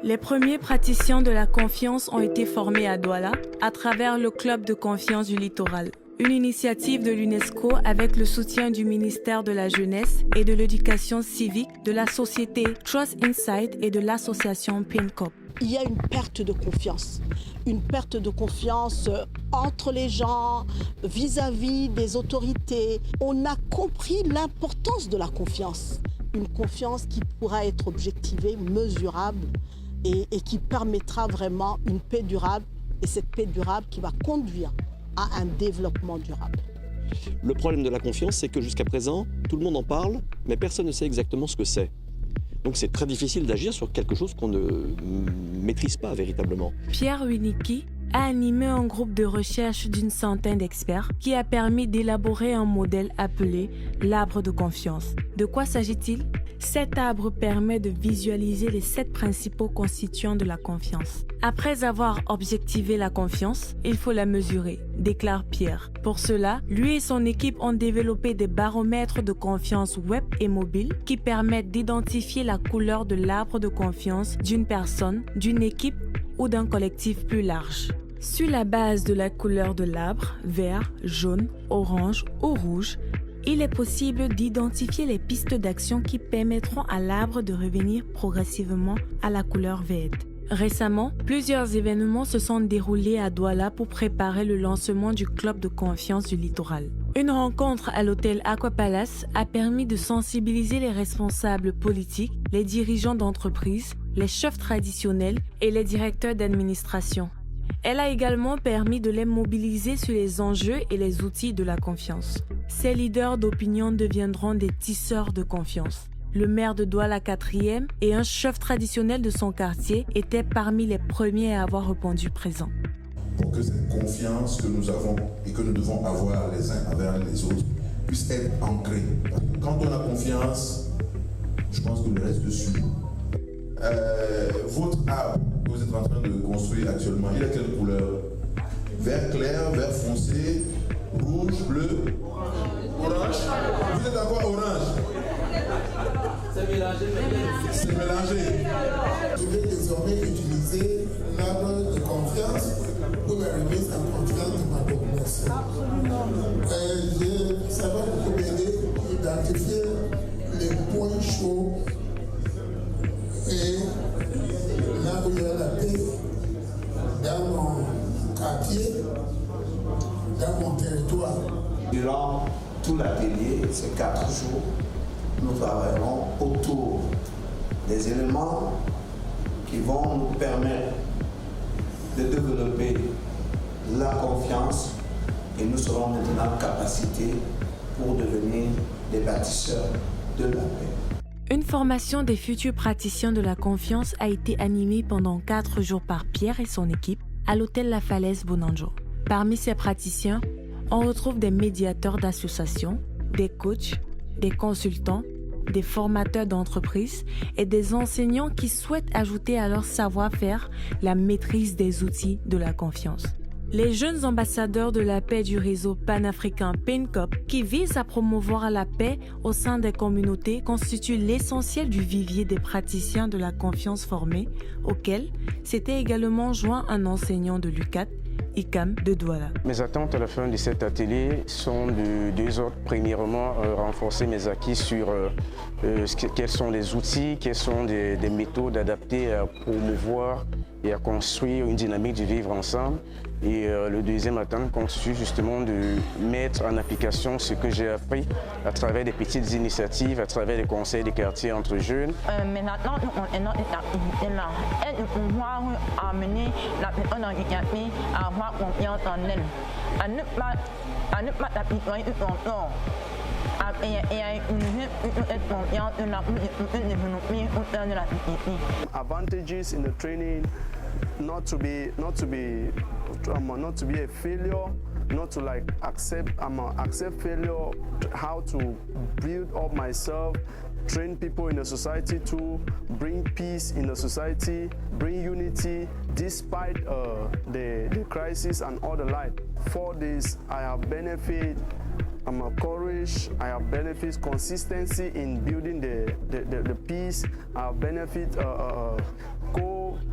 Les premiers praticiens de la confiance ont été formés à Douala à travers le Club de confiance du littoral, une initiative de l'UNESCO avec le soutien du ministère de la Jeunesse et de l'Éducation civique, de la société Trust Insight et de l'association PINCOP. Il y a une perte de confiance entre les gens, vis-à-vis des autorités. On a compris l'importance de la confiance. Une confiance qui pourra être objectivée, mesurable et qui permettra vraiment une paix durable. Et cette paix durable qui va conduire à un développement durable. Le problème de la confiance, c'est que jusqu'à présent, tout le monde en parle, mais personne ne sait exactement ce que c'est. Donc c'est très difficile d'agir sur quelque chose qu'on ne maîtrise pas véritablement. Pierre Winiki a animé un groupe de recherche d'une centaine d'experts qui a permis d'élaborer un modèle appelé l'arbre de confiance. De quoi s'agit-il? Cet arbre permet de visualiser les 7 principaux constituants de la confiance. Après avoir objectivé la confiance, il faut la mesurer, déclare Pierre. Pour cela, lui et son équipe ont développé des baromètres de confiance web et mobile qui permettent d'identifier la couleur de l'arbre de confiance d'une personne, d'une équipe ou d'un collectif plus large. Sur la base de la couleur de l'arbre, vert, jaune, orange ou rouge, il est possible d'identifier les pistes d'action qui permettront à l'arbre de revenir progressivement à la couleur verte. Récemment, plusieurs événements se sont déroulés à Douala pour préparer le lancement du Club de confiance du littoral. Une rencontre à l'hôtel Aqua Palace a permis de sensibiliser les responsables politiques, les dirigeants d'entreprises, les chefs traditionnels et les directeurs d'administration. Elle a également permis de les mobiliser sur les enjeux et les outils de la confiance. Ces leaders d'opinion deviendront des tisseurs de confiance. Le maire de Douala 4e et un chef traditionnel de son quartier étaient parmi les premiers à avoir répondu présent. Pour que cette confiance que nous avons et que nous devons avoir les uns envers les autres puisse être ancrée. Quand on a confiance, je pense que le reste dessus. Votre arbre que vous êtes en train de construire actuellement, il a quelle couleur? Vert clair, vert foncé, rouge, bleu, orange. Vous êtes encore orange. C'est mélangé. C'est mélangé. Je vais désormais utiliser l'arbre de confiance pour me remettre en confiance de ma population. Ça va beaucoup m'aider à identifier les points chauds et là où il y a la paix dans mon quartier, dans mon territoire. Durant tout l'atelier, ces 4 jours, nous travaillerons autour des éléments qui vont nous permettre de développer la confiance et nous serons maintenant en capacité pour devenir des bâtisseurs de la paix. Une formation des futurs praticiens de la confiance a été animée pendant 4 jours par Pierre et son équipe à l'hôtel La Falaise Bonanjo. Parmi ces praticiens, on retrouve des médiateurs d'associations, des coachs, des consultants, des formateurs d'entreprises et des enseignants qui souhaitent ajouter à leur savoir-faire la maîtrise des outils de la confiance. Les jeunes ambassadeurs de la paix du réseau panafricain PINCOP, qui vise à promouvoir la paix au sein des communautés, constituent l'essentiel du vivier des praticiens de la confiance formés, auquel s'était également joint un enseignant de l'UCAT, ICAM de Douala. Mes attentes à la fin de cet atelier sont de 2 ordres. Premièrement, renforcer mes acquis sur quels sont les outils, quelles sont des méthodes adaptées à promouvoir et à construire une dynamique du vivre ensemble. Et le deuxième attente constitue justement de mettre en application ce que j'ai appris à travers des petites initiatives, à travers les conseils des quartiers entre jeunes. Maintenant, on est dans là. Et nous pouvons amener la personne en initiative à avoir confiance en elle. À ne pas t'apitoyer sur ton corps. Advantages in the training, not to be a failure, not to like accept failure, how to build up myself, train people in the society to bring peace in the society, bring unity despite the crisis and all the light. For this, I have benefit. I'm courage. I have benefits consistency in building the peace. I have benefit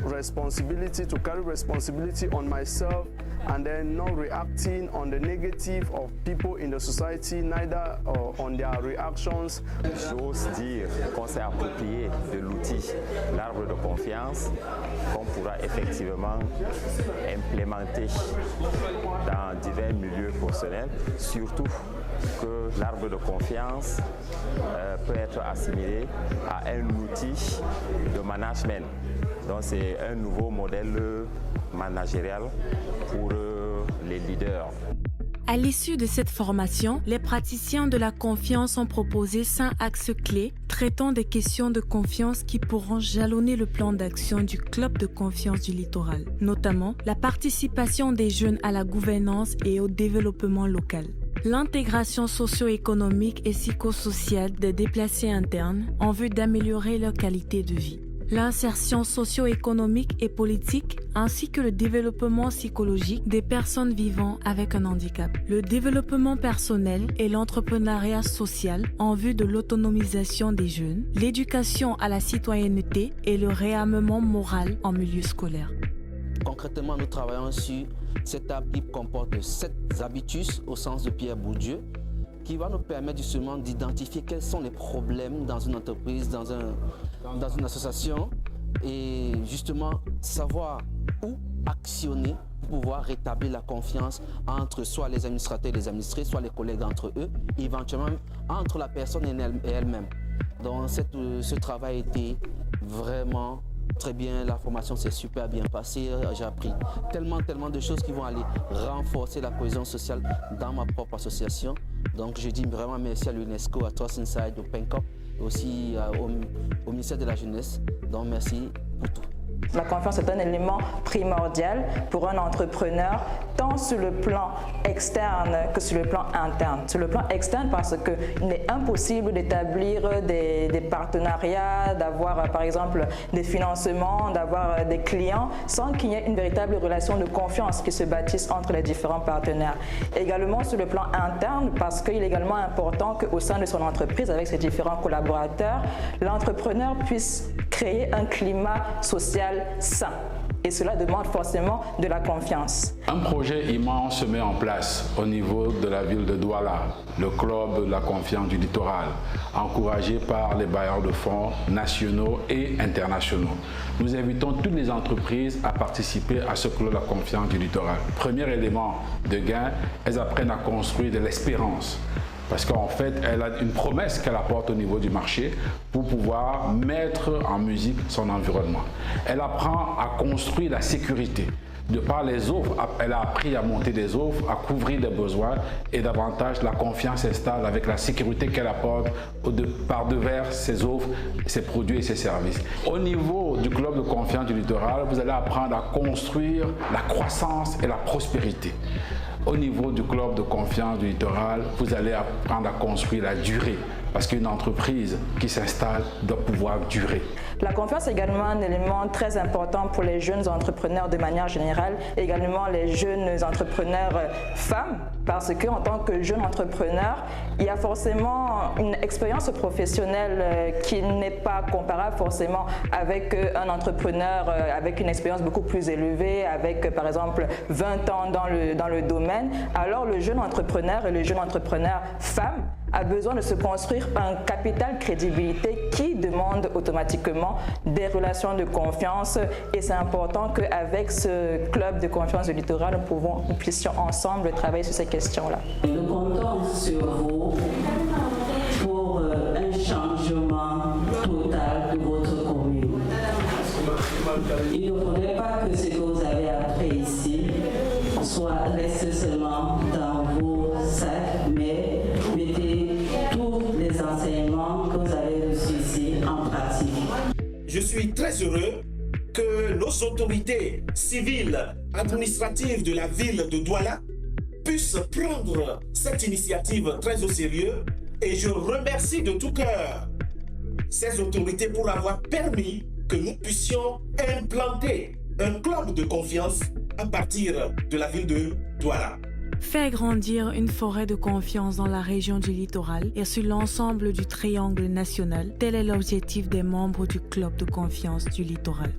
responsibility, to carry responsibility on myself, and then not reacting on the negative of people in the society, neither on their reactions. J'ose dire qu'on s'est approprié de l'outil, l'arbre de confiance, qu'on pourra effectivement implémenter dans divers milieux professionnels, surtout que l'arbre de confiance peut être assimilé à un outil de management. Donc c'est un nouveau modèle managérial pour les leaders. À l'issue de cette formation, les praticiens de la confiance ont proposé 5 axes clés traitant des questions de confiance qui pourront jalonner le plan d'action du Club de confiance du littoral, notamment la participation des jeunes à la gouvernance et au développement local, l'intégration socio-économique et psychosociale des déplacés internes en vue d'améliorer leur qualité de vie, l'insertion socio-économique et politique, ainsi que le développement psychologique des personnes vivant avec un handicap, le développement personnel et l'entrepreneuriat social en vue de l'autonomisation des jeunes, l'éducation à la citoyenneté et le réarmement moral en milieu scolaire. Concrètement, nous travaillons sur cet arbre qui comporte 7 habitus au sens de Pierre Bourdieu, qui va nous permettre justement d'identifier quels sont les problèmes dans une entreprise, dans une association, et justement savoir où actionner pour pouvoir rétablir la confiance entre soit les administrateurs et les administrés, soit les collègues entre eux, et éventuellement entre la personne et elle-même. Donc ce travail a été vraiment très bien, la formation s'est super bien passée, j'ai appris tellement de choses qui vont aller renforcer la cohésion sociale dans ma propre association. Donc je dis vraiment merci à l'UNESCO, à Trust Inside, au PENCOP, aussi au ministère de la Jeunesse. Donc merci pour tout. La confiance est un élément primordial pour un entrepreneur, tant sur le plan externe que sur le plan interne. Sur le plan externe, parce qu'il est impossible d'établir des partenariats, d'avoir par exemple des financements, d'avoir des clients, sans qu'il y ait une véritable relation de confiance qui se bâtisse entre les différents partenaires. Également sur le plan interne, parce qu'il est également important qu'au sein de son entreprise, avec ses différents collaborateurs, l'entrepreneur puisse créer un climat social sain. Et cela demande forcément de la confiance. Un projet immense se met en place au niveau de la ville de Douala, le club de la confiance du littoral, encouragé par les bailleurs de fonds nationaux et internationaux. Nous invitons toutes les entreprises à participer à ce club de la confiance du littoral. Premier élément de gain, elles apprennent à construire de l'espérance. Parce qu'en fait, elle a une promesse qu'elle apporte au niveau du marché pour pouvoir mettre en musique son environnement. Elle apprend à construire la sécurité. De par les offres, elle a appris à monter des offres, à couvrir des besoins et davantage la confiance s'installe avec la sécurité qu'elle apporte par devers ses offres, ses produits et ses services. Au niveau du club de confiance du littoral, vous allez apprendre à construire la croissance et la prospérité. Au niveau du club de confiance du littoral, vous allez apprendre à construire la durée, parce qu'une entreprise qui s'installe doit pouvoir durer. La confiance est également un élément très important pour les jeunes entrepreneurs de manière générale, également les jeunes entrepreneurs femmes, parce qu'en tant que jeune entrepreneur, il y a forcément une expérience professionnelle qui n'est pas comparable forcément avec un entrepreneur avec une expérience beaucoup plus élevée, avec par exemple 20 ans dans le domaine. Alors le jeune entrepreneur et le jeune entrepreneur femme a besoin de se construire un capital crédibilité qui demande automatiquement des relations de confiance, et c'est important qu'avec ce club de confiance du littoral, nous puissions ensemble travailler sur ces questions-là. Nous comptons sur vous pour un changement total de votre commune. Il ne faudrait pas que ce que vous avez appris ici reste seulement dans vos sacs, mais mettez tous les enseignements que vous avez reçus ici en pratique. Je suis très heureux que nos autorités civiles, administratives de la ville de Douala puissent prendre cette initiative très au sérieux, et je remercie de tout cœur ces autorités pour avoir permis que nous puissions implanter un club de confiance à partir de la ville de Douala. Faire grandir une forêt de confiance dans la région du littoral et sur l'ensemble du triangle national, tel est l'objectif des membres du club de confiance du littoral.